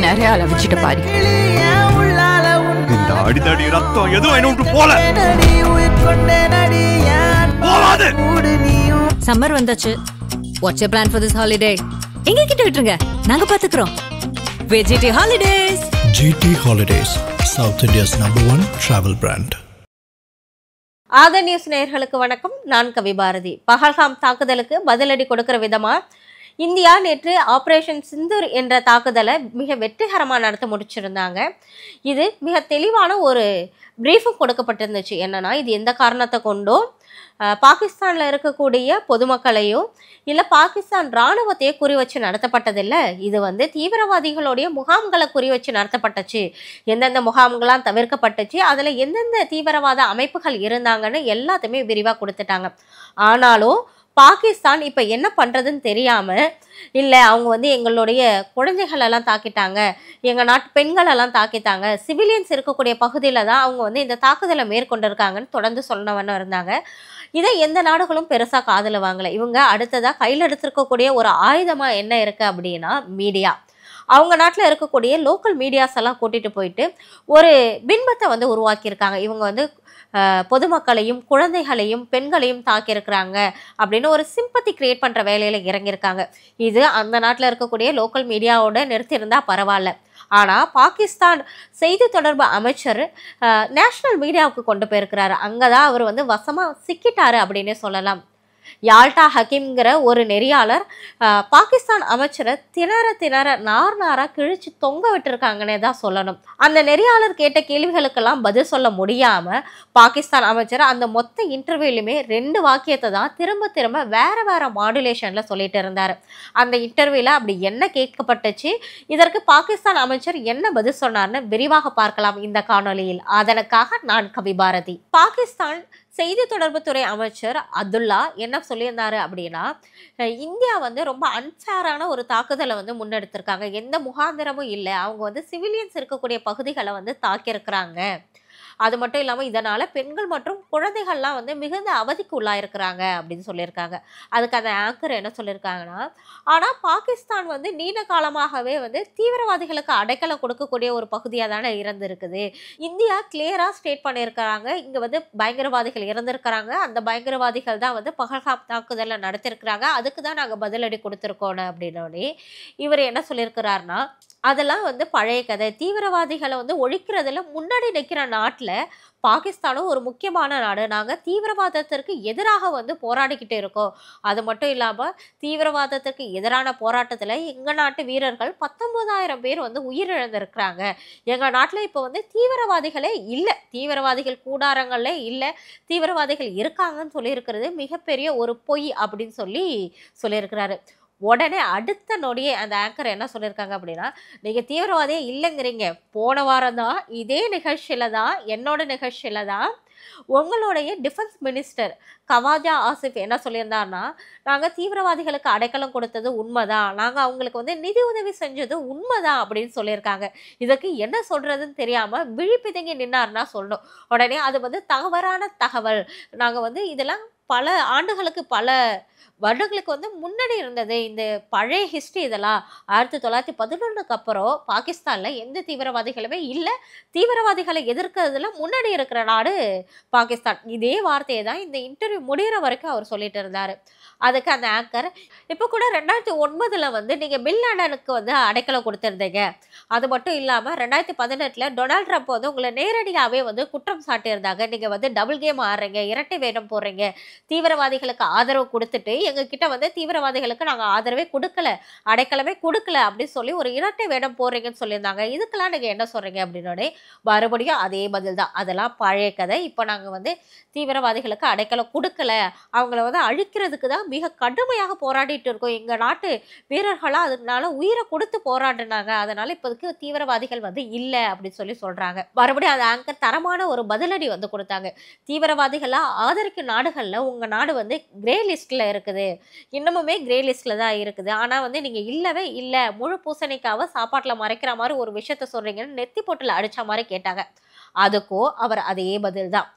நிறைய வச்சுட்டு பாரு. இந்த அடிதடி ரத்தம் எதுவும் என்ன விட்டு போல. சம்மர் வந்தாச்சு. What's your plan for this holiday? எங்க கிட்ட விட்டுருங்க, நாங்க பாத்துக்கிறோம். VGT Holidays. GT Holidays, South India's #1 travel brand. ஆதா நியூஸ் நேயர்களுக்கு வணக்கம். நான் கவி பாரதி. பஹல்காம் தாக்குதலுக்கு பதிலடி கொடுக்கிற விதமா இந்தியா நேற்று ஆபரேஷன் சிந்தூர் என்ற தாக்குதலை மிக வெற்றிகரமாக நடத்த முடிச்சிருந்தாங்க. இது மிக தெளிவான ஒரு பிரீஃபும் கொடுக்கப்பட்டிருந்துச்சு. என்னன்னா, இது எந்த காரணத்தை கொண்டோ பாகிஸ்தானில் இருக்கக்கூடிய பொதுமக்களையும் இல்லை பாகிஸ்தான் இராணுவத்தையே குறி வச்சு நடத்தப்பட்டதில்லை. இது தீவிரவாதிகளுடைய முகாம்களை குறி வச்சு நடத்தப்பட்டுச்சு. எந்தெந்த முகாம்களாம் தவிர்க்கப்பட்டுச்சு, அதில் எந்தெந்த தீவிரவாத அமைப்புகள் இருந்தாங்கன்னு எல்லாத்தையுமே விரிவாக கொடுத்துட்டாங்க. ஆனாலும் பாகிஸ்தான் இப்போ என்ன பண்ணுறதுன்னு தெரியாமல், இல்லை அவங்க எங்களுடைய குழந்தைகளெல்லாம் தாக்கிட்டாங்க, எங்கள் நாட்டு பெண்களெல்லாம் தாக்கிட்டாங்க, சிவிலியன்ஸ் இருக்கக்கூடிய பகுதியில் தான் அவங்க இந்த தாக்குதலை மேற்கொண்டிருக்காங்கன்னு தொடர்ந்து சொன்னவன்னு இருந்தாங்க. இதை எந்த நாடுகளும் பெருசாக காதில் வாங்கலை. இவங்க அடுத்ததாக கையில் எடுத்திருக்கக்கூடிய ஒரு ஆயுதமாக என்ன இருக்குது அப்படின்னா மீடியா. அவங்க நாட்டில் இருக்கக்கூடிய லோக்கல் மீடியாஸ் எல்லாம் கூட்டிகிட்டு போயிட்டு ஒரு பின்பத்தை உருவாக்கியிருக்காங்க. இவங்க பொதுமக்களையும் குழந்தைகளையும் பெண்களையும் தாக்கியிருக்கிறாங்க அப்படின்னு ஒரு சிம்பத்தி கிரியேட் பண்ணுற வேலையில் இறங்கியிருக்காங்க. இது அந்த நாட்டில் இருக்கக்கூடிய லோக்கல் மீடியாவோட நிறுத்தியிருந்தால் பரவாயில்ல. ஆனால் பாகிஸ்தான் செய்தி தொடர்பு அமைச்சர் நேஷ்னல் மீடியாவுக்கு கொண்டு போயிருக்கிறாரு. அங்கே தான் அவர் வசமாக சிக்கிட்டாரு அப்படின்னே சொல்லலாம். யால்டா ஹக்கீம்ங்கிற ஒரு நெறியாளர் பாகிஸ்தான் அமைச்சரை திணற நாராக கிழிச்சு தொங்க விட்டுருக்காங்கன்னே தான் சொல்லணும். அந்த நெறியாளர் கேட்ட கேள்விகளுக்கெல்லாம் பதில் சொல்ல முடியாமல் பாகிஸ்தான் அமைச்சர் அந்த மொத்த இன்டர்வியூலையுமே 2 வாக்கியத்தை தான் திரும்ப வேற மாடுலேஷனில் சொல்லிட்டு இருந்தார். அந்த இன்டர்வியூவில் அப்படி என்ன கேட்கப்பட்டுச்சு, இதற்கு பாகிஸ்தான் அமைச்சர் என்ன பதில் சொன்னார்னு விரிவாக பார்க்கலாம் இந்த காணொலியில். அதற்காக நான் கவி பாரதி. பாகிஸ்தான் செய்தி தொடர்புத்துறை அமைச்சர் அப்துல்லா என்ன சொல்லியிருந்தாரு அப்படின்னா, இந்தியா ரொம்ப அன்ஃபேரான ஒரு தாக்குதலை முன்னெடுத்திருக்காங்க. எந்த முகாந்திரமும் இல்லை, அவங்க சிவிலியன்ஸ் இருக்கக்கூடிய பகுதிகளை தாக்கியிருக்கிறாங்க. அது மட்டும் இல்லாமல் இதனால் பெண்கள் மற்றும் குழந்தைகள்லாம் மிகுந்த அவதிக்கு உள்ளாயிருக்கிறாங்க அப்படின்னு சொல்லியிருக்காங்க. அதுக்கு அந்த ஆங்கர் என்ன சொல்லியிருக்காங்கன்னா, ஆனால் பாகிஸ்தான் நீண்ட காலமாகவே தீவிரவாதிகளுக்கு அடைக்கலம் கொடுக்கக்கூடிய ஒரு பகுதியாக தானே இருந்திருக்குது. இந்தியா கிளியராக ஸ்டேட் பண்ணியிருக்கிறாங்க, இங்கே பயங்கரவாதிகள் இறந்திருக்கிறாங்க, அந்த பயங்கரவாதிகள் தான் பஹல்காம் தாக்குதலை நடத்திருக்கிறாங்க, அதுக்கு தான் நாங்கள் பதிலடி கொடுத்துருக்கோன்னு அப்படின்னோடனே இவர் என்ன சொல்லியிருக்கிறாருன்னா, அதெல்லாம் பழைய கதை. தீவிரவாதிகளை ஒழிக்கிறதுல முன்னாடி நிற்கிற நாட்டில் பாகிஸ்தானும் ஒரு முக்கியமான நாடு. நாங்கள் தீவிரவாதத்திற்கு எதிராக போராடிக்கிட்டு இருக்கோம். அது மட்டும் இல்லாமல் தீவிரவாதத்திற்கு எதிரான போராட்டத்தில் எங்கள் நாட்டு வீரர்கள் 19,000 பேர் உயிரிழந்திருக்கிறாங்க. எங்கள் நாட்டில் இப்போ தீவிரவாதிகளே இல்லை, தீவிரவாதிகள் கூடாரங்களே இல்லை, தீவிரவாதிகள் இருக்காங்கன்னு சொல்லியிருக்கிறது மிகப்பெரிய ஒரு பொய் அப்படின்னு சொல்லியிருக்கிறாரு. உடனே அடுத்த நொடியே அந்த ஆங்கர் என்ன சொல்லியிருக்காங்க அப்படின்னா, நீங்கள் தீவிரவாதியே இல்லைங்கிறீங்க. போன வாரம் தான் இதே நிகழ்ச்சியில் தான் என்னோட நிகழ்ச்சியில் தான் உங்களுடைய டிஃபென்ஸ் மினிஸ்டர் கவாஜா ஆசிஃப் என்ன சொல்லியிருந்தாருன்னா, நாங்கள் தீவிரவாதிகளுக்கு அடைக்கலம் கொடுத்தது உண்மைதான், நாங்கள் அவங்களுக்கு நிதி உதவி செஞ்சது உண்மைதான் அப்படின்னு சொல்லியிருக்காங்க. இதுக்கு என்ன சொல்கிறதுன்னு தெரியாமல் விழிப்பிதங்கி நின்னார்னா சொல்லணும். உடனே அது தவறான தகவல், நாங்கள் இதெல்லாம் பல ஆண்டுகளுக்கு பல வருடங்களுக்கு முன்னாடி இருந்தது, இந்த பழைய ஹிஸ்ட்ரி இதெல்லாம் 1911க்கு அப்புறம் பாகிஸ்தானில் எந்த தீவிரவாதிகளுமே இல்லை, தீவிரவாதிகளை எதிர்க்கிறதுல முன்னாடி இருக்கிற நாடு பாகிஸ்தான். இதே வார்த்தையை தான் இந்த இன்டர்வியூ முடிகிற வரைக்கும் அவர் சொல்லிட்டு இருந்தார். அதுக்கு அந்த ஆங்கர், இப்போ கூட 2009 நீங்கள் பில் லேடனுக்கு அடைக்கலம் கொடுத்துருந்தீங்க, அது மட்டும் இல்லாமல் 2018 டொனால்ட் ட்ரம்ப் உங்களை நேரடியாகவே குற்றம் சாட்டியிருந்தாங்க, நீங்கள் டபுள் கேம் ஆடுறீங்க, இரட்டை வேடம் போடுறீங்க, தீவிரவாதிகளுக்கு ஆதரவு கொடுத்துட்டு எங்ககிட்ட தீவிரவாதிகளுக்கு நாங்கள் ஆதரவே கொடுக்கல, அடைக்கலமே கொடுக்கல அப்படின்னு சொல்லி ஒரு இரட்டை வேடம் போடுறீங்கன்னு சொல்லியிருந்தாங்க. இதுக்கெல்லாம் நீங்கள் என்ன சொல்கிறீங்க அப்படின்னோடனே மறுபடியும் அதே பதில் தான், அதெல்லாம் பழைய கதை, இப்போ நாங்கள் தீவிரவாதிகளுக்கு அடைக்கலம் கொடுக்கல, அவங்கள அழிக்கிறதுக்கு தான் மிக கடுமையாக போராடிட்டு இருக்கோம், எங்கள் நாட்டு வீரர்களாக அதனால உயிரை கொடுத்து போராடினாங்க, அதனால இப்போதுக்கு தீவிரவாதிகள் இல்லை அப்படின்னு சொல்கிறாங்க. மறுபடியும் அந்த ஆங்கர் தரமான ஒரு பதிலடி கொடுத்தாங்க. தீவிரவாதிகளாக ஆதரிக்கும் நாடுகளில் உங்கள் நாடு கிரே லிஸ்ட்டில் இருக்குது, இன்னமுமே கிரே லிஸ்ட்டில் தான் இருக்குது, ஆனால் நீங்கள் இல்லவே இல்லை, முழு பூசணிக்காவை சாப்பாட்டில் மறைக்கிற மாதிரி ஒரு விஷயத்த சொல்கிறீங்கன்னு நெத்தி போட்டில் அடித்த மாதிரி கேட்டாங்க. அதுக்கோ அவர் அதே பதில் தான்,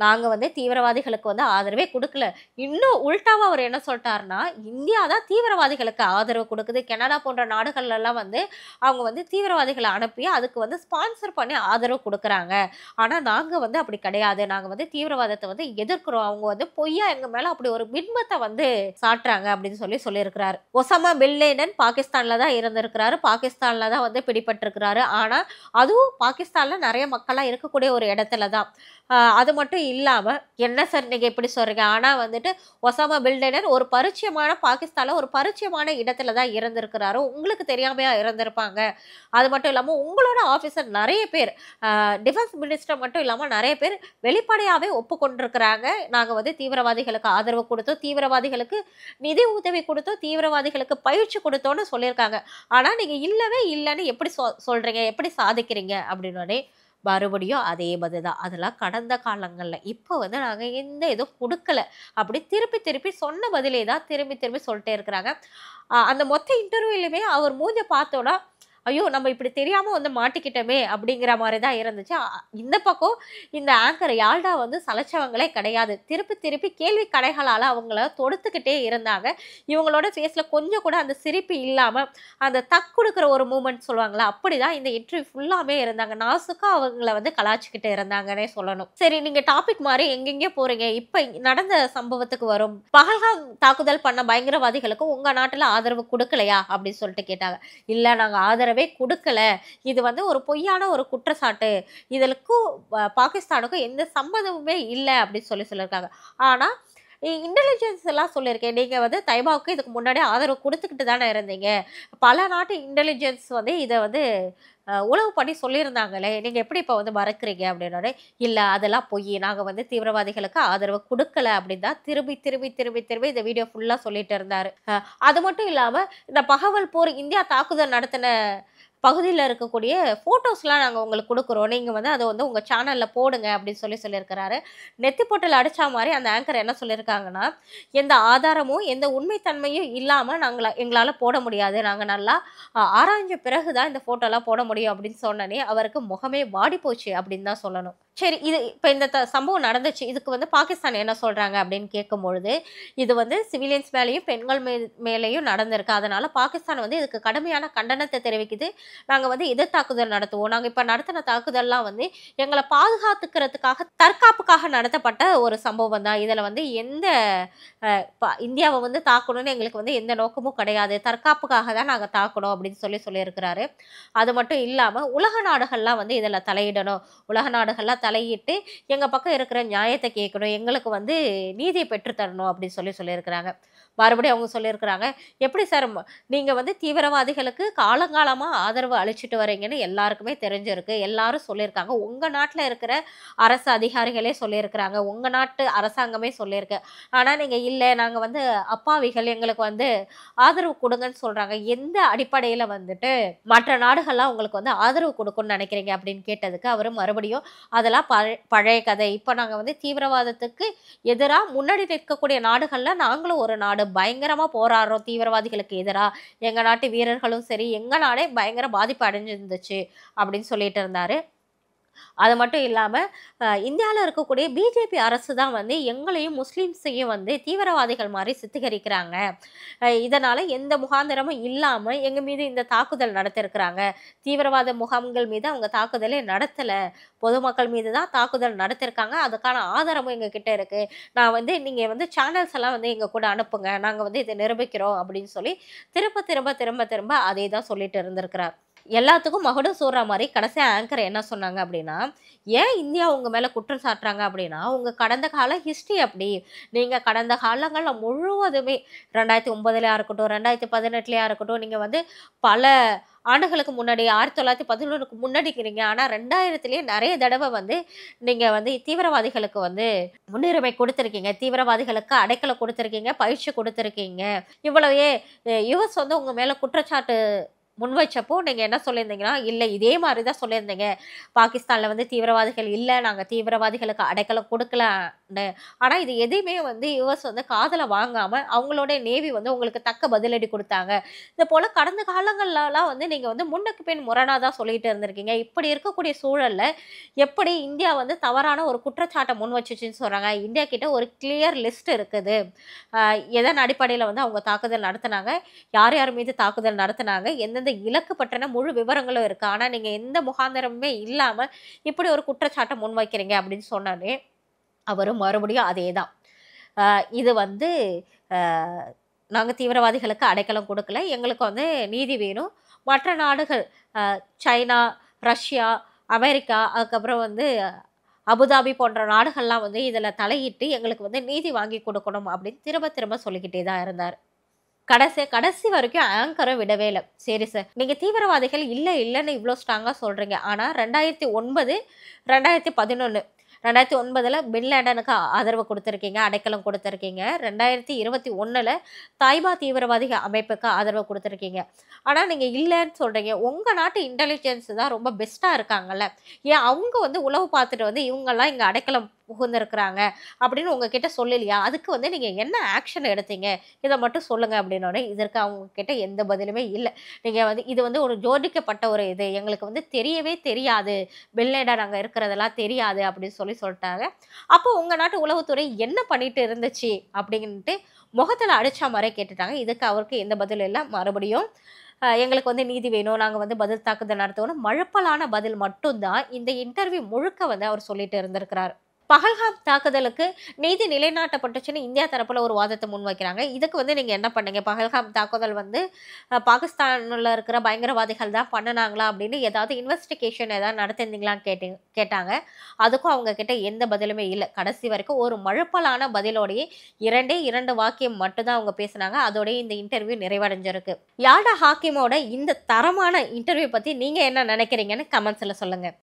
நாங்க வந்து தீவிரவாதிகளுக்கு வந்து ஆதரவே கொடுக்கல. இன்னும் உல்டாவா அவர் என்ன சொல்லிட்டாருன்னா, இந்தியா தான் தீவிரவாதிகளுக்கு ஆதரவு கொடுக்குது. கனடா போன்ற நாடுகள்ல எல்லாம் வந்து அவங்க வந்து தீவிரவாதிகளை அனுப்பி அதுக்கு வந்து ஸ்பான்சர் பண்ணி ஆதரவு கொடுக்குறாங்க. ஆனா நாங்க வந்து அப்படி கிடையாது. நாங்க வந்து தீவிரவாதத்தை வந்து எதிர்க்கிறோம். அவங்க வந்து பொய்யா எங்க மேல அப்படி ஒரு பின்பத்தை வந்து சாட்டுறாங்க அப்படின்னு சொல்லியிருக்கிறாரு. ஒசாமா பின் லேடன் பாகிஸ்தான்ல தான் இருந்திருக்கிறாரு. பாகிஸ்தான்ல தான் வந்து பிடிபட்டிருக்கிறாரு. ஆனா அதுவும் பாகிஸ்தான்ல நிறைய மக்களா இருக்கக்கூடிய ஒரு இடத்துல தான். அது மட்டும் இல்லாம என்ன சார் நீங்க எப்படி சொல்றீங்க? ஆனா வந்துட்டு ஒசாமா பின் லேடன் ஒரு பரிச்சயமான பாகிஸ்தான்ல ஒரு பரிச்சயமான இடத்துல தான் இருந்திருக்கிறாரு. உங்களுக்கு தெரியாமையா இருந்திருப்பாங்க. அது மட்டும் இல்லாம உங்களோட ஆபீசர் நிறைய பேர் டிஃபென்ஸ் மினிஸ்டர் மட்டும் இல்லாம நிறைய பேர் வெளிப்படையாவே ஒப்புக்கொண்டிருக்கிறாங்க. நாங்க வந்து தீவிரவாதிகளுக்கு ஆதரவு கொடுத்தோம், தீவிரவாதிகளுக்கு நிதி உதவி கொடுத்தோம், தீவிரவாதிகளுக்கு பயிற்சி கொடுத்தோம்னு சொல்லியிருக்காங்க. ஆனா நீங்க இல்லவே இல்லைன்னு எப்படி சொல்றீங்க, எப்படி சாதிக்கிறீங்க அப்படின்னோடனே மறுபடியும் அதே பதில் தான். அதெல்லாம் கடந்த காலங்கள்ல. இப்போ வந்து நாங்க எந்த இதுவும் கொடுக்கல. அப்படி திருப்பி திருப்பி சொன்ன பதிலே தான் திரும்பி திரும்பி சொல்லிட்டே இருக்கிறாங்க. அந்த மொத்த இன்டர்வியூலையுமே அவர் மூஞ்ச பார்த்தோன்னா, ஐயோ நம்ம இப்படி தெரியாம வந்து மாட்டிக்கிட்டோமே அப்படிங்கிற மாதிரி தான் இருந்துச்சு. இந்த பக்கம் இந்த ஆங்கர் யாழ்டா வந்து சலைச்சவங்களே கிடையாது. திருப்பி திருப்பி கேள்வி கடைகளால் அவங்கள தொடுத்துக்கிட்டே இருந்தாங்க. இவங்களோட ஃபேஸில் கொஞ்சம் கூட அந்த சிரிப்பு இல்லாமல் அந்த தக் கொடுக்குற ஒரு மூமெண்ட் சொல்லுவாங்களா, அப்படிதான் இந்த இன்டர்வியூ ஃபுல்லாமே இருந்தாங்க. நாசுக்காக அவங்கள வந்து கலாச்சிக்கிட்டு இருந்தாங்கன்னே சொல்லணும். சரி, நீங்கள் டாபிக் மாதிரி எங்கெங்கே போகிறீங்க, இப்போ நடந்த சம்பவத்துக்கு வரும். பஹல்காம் தாக்குதல் பண்ண பயங்கரவாதிகளுக்கு உங்கள் நாட்டில் ஆதரவு கொடுக்கலையா அப்படின்னு சொல்லிட்டு கேட்டாங்க. இல்லை, நாங்கள் ஆதரவே கொடுக்கல. இது வந்து ஒரு பொய்யான ஒரு குற்றச்சாட்டு. இதற்கும் பாகிஸ்தானுக்கும் எந்த சம்மந்தமுமே இல்லை அப்படின்னு சொல்லியிருக்காங்க. ஆனால் இன்டெலிஜென்ஸ் எல்லாம் சொல்லியிருக்கேன், நீங்கள் வந்து தைபாவுக்கு இதுக்கு முன்னாடி ஆதரவு கொடுத்துக்கிட்டு தானே இருந்தீங்க. பல நாட்டு இன்டெலிஜென்ஸ் வந்து இதை வந்து உளவு பண்ணி சொல்லியிருந்தாங்களே, நீங்கள் எப்படி இப்போ வந்து மறக்கிறீங்க அப்படின்னோடனே, இல்லை அதெல்லாம் பொய், நாங்கள் வந்து தீவிரவாதிகளுக்கு ஆதரவு கொடுக்கல அப்படின்னு தான் திரும்பி திரும்பி திரும்பி திரும்பி இந்த வீடியோ ஃபுல்லாக சொல்லிட்டு இருந்தார். அது மட்டும் இல்லாமல் இந்த பகவல்பூர் இந்தியா தாக்குதல் நடத்தின பகுதியில் இருக்கக்கூடிய ஃபோட்டோஸ்லாம் நாங்கள் உங்களுக்கு கொடுக்குறோம், நீங்கள் வந்து அதை வந்து உங்கள் சேனலில் போடுங்க அப்படின்னு சொல்லியிருக்கிறாரு. நெத்தி பொட்டில் அடித்தா மாதிரி அந்த ஆங்கர் என்ன சொல்லியிருக்காங்கன்னா, எந்த ஆதாரமும் எந்த உண்மைத்தன்மையும் இல்லாமல் எங்களால் போட முடியாது, நாங்கள் நல்லா ஆராய்ஞ்ச பிறகு தான் இந்த ஃபோட்டோலாம் போட முடியும் அப்படின்னு சொன்னனே அவருக்கு முகமே வாடி போச்சு அப்படின்னு தான் சொல்லணும். சரி, இது இப்போ இந்த சம்பவம் நடந்துச்சு, இதுக்கு வந்து பாகிஸ்தான் என்ன சொல்கிறாங்க அப்படின்னு கேட்கும்பொழுது, இது வந்து சிவிலியன்ஸ் மேலேயும் பெண்கள் மேலேயும் நடந்திருக்கு. அதனால் பாகிஸ்தான் வந்து இதுக்கு கடுமையான கண்டனத்தை தெரிவிக்குது. நாங்கள் வந்து எதிர் தாக்குதல் நடத்துவோம். நாங்கள் இப்போ நடத்தின தாக்குதல்லாம் வந்து எங்களை பாதுகாத்துக்கிறதுக்காக தற்காப்புக்காக நடத்தப்பட்ட ஒரு சம்பவம் தான். இதில் வந்து எந்த இந்தியாவை வந்து தாக்கணும்னு எங்களுக்கு வந்து எந்த நோக்கமும் கிடையாது, தற்காப்புக்காக தான் நாங்கள் தாக்கணும் அப்படின்னு சொல்லியிருக்கிறாரு. அது மட்டும் இல்லாமல் உலக நாடுகள்லாம் வந்து இதில் தலையிடணும், உலக நாடுகள்லாம் தலையிட்டு எங்கள் பக்கம் இருக்கிற நியாயத்தை கேட்கணும், எங்களுக்கு வந்து நீதியை பெற்றுத்தரணும் அப்படின்னு சொல்லியிருக்கிறாங்க. மறுபடியும் அவங்க சொல்லியிருக்கிறாங்க, எப்படி சார் நீங்கள் வந்து தீவிரவாதிகளுக்கு காலங்காலமாக ஆதரவு அளிச்சுட்டு வரீங்கன்னு எல்லாருக்குமே தெரிஞ்சிருக்கு, எல்லாரும் சொல்லியிருக்காங்க, உங்கள் நாட்டில் இருக்கிற அரசு அதிகாரிகளே சொல்லியிருக்கிறாங்க, உங்கள் நாட்டு அரசாங்கமே சொல்லியிருக்கு. ஆனால் நீங்கள் இல்லை, நாங்கள் வந்து அப்பாவிகள், எங்களுக்கு வந்து ஆதரவு கொடுங்கன்னு சொல்கிறாங்க. எந்த அடிப்படையில் வந்துட்டு மற்ற நாடுகள்லாம் உங்களுக்கு வந்து ஆதரவு கொடுக்குன்னு நினைக்கிறீங்க அப்படின்னு கேட்டதுக்கு அவர் மறுபடியும் அதெல்லாம் பழைய கதை, இப்போ நாங்கள் வந்து தீவிரவாதத்துக்கு எதிராக முன்னாடி நிற்கக்கூடிய நாடுகளில் நாங்களும் ஒரு நாடு, பயங்கரமாக போராடுறோம் தீவிரவாதிகளுக்கு எதிராக, எங்கள் நாட்டு வீரர்களும் சரி, எங்கள் நாடே பயங்கர பாதிப்பு அடைஞ்சிருந்துச்சு அப்படின்னு சொல்லிட்டு இருந்தாரு. அது மட்டும் இல்லாமல் இந்தியாவில் இருக்கக்கூடிய பிஜேபி அரசு தான் வந்து எங்களையும் முஸ்லீம்ஸையும் வந்து தீவிரவாதிகள் மாதிரி சித்தரிக்கிறாங்க, இதனால் எந்த முகாந்திரமும் இல்லாமல் எங்கள் மீது இந்த தாக்குதல் நடத்திருக்கிறாங்க, தீவிரவாத முகாம்கள் மீது அவங்க தாக்குதலே நடத்தலை, பொதுமக்கள் மீது தான் தாக்குதல் நடத்திருக்காங்க, அதுக்கான ஆதாரமும் எங்ககிட்ட இருக்குது, நான் வந்து நீங்கள் வந்து சேனல்ஸ் எல்லாம் வந்து எங்கள் கூட அனுப்புங்க, நாங்கள் வந்து இதை நிரூபிக்கிறோம் அப்படின்னு சொல்லி திரும்ப திரும்ப திரும்ப திரும்ப அதே தான் சொல்லிட்டு இருந்திருக்கிறார். எல்லாத்துக்கும் மகுடம் சூடுற மாதிரி கடைசியாக ஆங்கர் என்ன சொன்னாங்க அப்படின்னா, ஏன் இந்தியா உங்கள் மேலே குற்றம் சாட்டுறாங்க அப்படின்னா, உங்கள் கடந்த கால ஹிஸ்ட்ரி அப்படி, நீங்கள் கடந்த காலங்களில் முழுவதுமே 2009 இருக்கட்டும், 2018 இருக்கட்டும், நீங்கள் வந்து பல ஆண்டுகளுக்கு முன்னாடி 1911க்கு முன்னாடிக்கிறீங்க, ஆனால் 2000லேயே நிறைய தடவை வந்து நீங்கள் வந்து தீவிரவாதிகளுக்கு வந்து முன்னுரிமை கொடுத்துருக்கீங்க, தீவிரவாதிகளுக்கு அடைக்கலை கொடுத்துருக்கீங்க, பயிற்சி கொடுத்துருக்கீங்க, இவ்வளவே யுஎஸ் வந்து உங்கள் மேலே குற்றச்சாட்டு முன் வச்சப்போ நீங்கள் என்ன சொல்லியிருந்தீங்கன்னா, இல்லை இதே மாதிரி தான் சொல்லியிருந்தீங்க. பாகிஸ்தானில் வந்து தீவிரவாதிகள் இல்லை, நாங்கள் தீவிரவாதிகளுக்கு அடைக்கலம் கொடுக்கலன்னு. ஆனால் இது எதையுமே வந்து யுஎஸ் வந்து காதில் வாங்காமல் அவங்களோட நேவி வந்து உங்களுக்கு தக்க பதிலடி கொடுத்தாங்க. இது போல் கடந்த காலங்கள்லாம் வந்து நீங்கள் வந்து முன்னுக்கு பின் முரணாக தான் சொல்லிட்டு இருந்திருக்கீங்க. இப்படி இருக்கக்கூடிய சூழலில் எப்படி இந்தியா வந்து தவறான ஒரு குற்றச்சாட்டை முன் வச்சுச்சுன்னு சொல்கிறாங்க. இந்தியா கிட்ட ஒரு கிளியர் லிஸ்ட் இருக்குது. எதன் அடிப்படையில் வந்து அவங்க தாக்குதல் நடத்தினாங்க, யார் யார் மீது தாக்குதல் நடத்தினாங்க, எந்தெந்த இலக்கு பற்றின முழு விவரங்களும் இருக்குது. ஆனால் நீங்கள் எந்த முகாந்திரமுமே இல்லாமல் இப்படி ஒரு குற்றச்சாட்டை முன்வைக்கிறீங்க அப்படின்னு சொன்னாலே அவரும் மறுபடியும் அதே தான். இது வந்து நாங்கள் தீவிரவாதிகளுக்கு அடைக்கலம் கொடுக்கல, எங்களுக்கு வந்து நீதி வேணும். மற்ற நாடுகள் சைனா, ரஷ்யா, அமெரிக்கா, அதுக்கப்புறம் வந்து அபுதாபி போன்ற நாடுகள்லாம் வந்து இதில் தலையிட்டு எங்களுக்கு வந்து நீதி வாங்கி கொடுக்கணும் அப்படின்னு திரும்ப திரும்ப சொல்லிக்கிட்டே தான் இருந்தார். கடைசி வரைக்கும் ஆங்கரை விடவே இல்லை. சரி சார், நீங்கள் தீவிரவாதிகள் இல்லைன்னு இவ்வளோ ஸ்ட்ராங்காக சொல்கிறீங்க. ஆனால் 2009, 2011 2009 பின் லேடனுக்கு ஆதரவு கொடுத்துருக்கீங்க, அடைக்கலம் கொடுத்துருக்கீங்க. 2021 தாய்பா தீவிரவாதி அமைப்புக்கு ஆதரவு கொடுத்துருக்கீங்க. ஆனால் நீங்கள் இல்லைன்னு சொல்கிறீங்க. உங்கள் நாட்டு இன்டெலிஜென்ஸ் தான் ரொம்ப பெஸ்ட்டாக இருக்காங்கல்ல, ஏன் அவங்க வந்து உளவு பார்த்துட்டு வந்து இவங்கெல்லாம் இங்கே அடைக்கலம் புகுந்துருக்குறாங்க அப்படின்னு உங்ககிட்ட சொல்லலையா? அதுக்கு வந்து நீங்கள் என்ன ஆக்ஷன் எடுத்தீங்க, இதை மட்டும் சொல்லுங்கள் அப்படின்னோடனே இதற்கு அவங்க கிட்ட எந்த பதிலுமே இல்லை. நீங்கள் வந்து இது வந்து ஒரு ஜோடிக்கப்பட்ட ஒரு இது, எங்களுக்கு வந்து தெரியவே தெரியாது, பின் லேடன் அங்கே இருக்கிறதெல்லாம் தெரியாது அப்படின்னு சொல்லிட்டாங்க. அப்போ உங்கள் நாட்டு உளவுத்துறை என்ன பண்ணிட்டு இருந்துச்சு அப்படின்ட்டு முகத்தில் அடிச்சா மாதிரி கேட்டுட்டாங்க. இதுக்கு அவருக்கு எந்த பதிலும் இல்லை. மறுபடியும் எங்களுக்கு வந்து நீதி வேணும், நாங்கள் வந்து பதில் தாக்குதல் நடத்தணும், மழுப்பலான பதில் மட்டும்தான் இந்த இன்டர்வியூ முழுக்க வந்து அவர் சொல்லிட்டு இருந்திருக்கிறார். பஹல்காம் தாக்குதலுக்கு நீதி நிலைநாட்டப்பட்டுச்சுன்னு இந்தியா தரப்புல ஒரு வாதத்தை முன்வைக்கிறாங்க. இதுக்கு வந்து நீங்கள் என்ன பண்ணீங்க? பஹல்காம் தாக்குதல் வந்து பாகிஸ்தானில் இருக்கிற பயங்கரவாதிகள் தான் பண்ணினாங்களா அப்படின்னு ஏதாவது இன்வெஸ்டிகேஷன் ஏதாவது நடத்திருந்தீங்களான்னு கேட்டாங்க. அதுக்கும் அவங்க கிட்ட எந்த பதிலுமே இல்லை. கடைசி வரைக்கும் ஒரு மழுப்பலான பதிலோடையே 2 வாக்கியம் மட்டும்தான் அவங்க பேசினாங்க. அதோடய இந்த இன்டர்வியூ நிறைவடைஞ்சிருக்கு. யாடா ஹாக்கிமோட இந்த தரமான இன்டர்வியூ பற்றி நீங்கள் என்ன நினைக்கிறீங்கன்னு கமெண்ட்ஸில் சொல்லுங்கள்.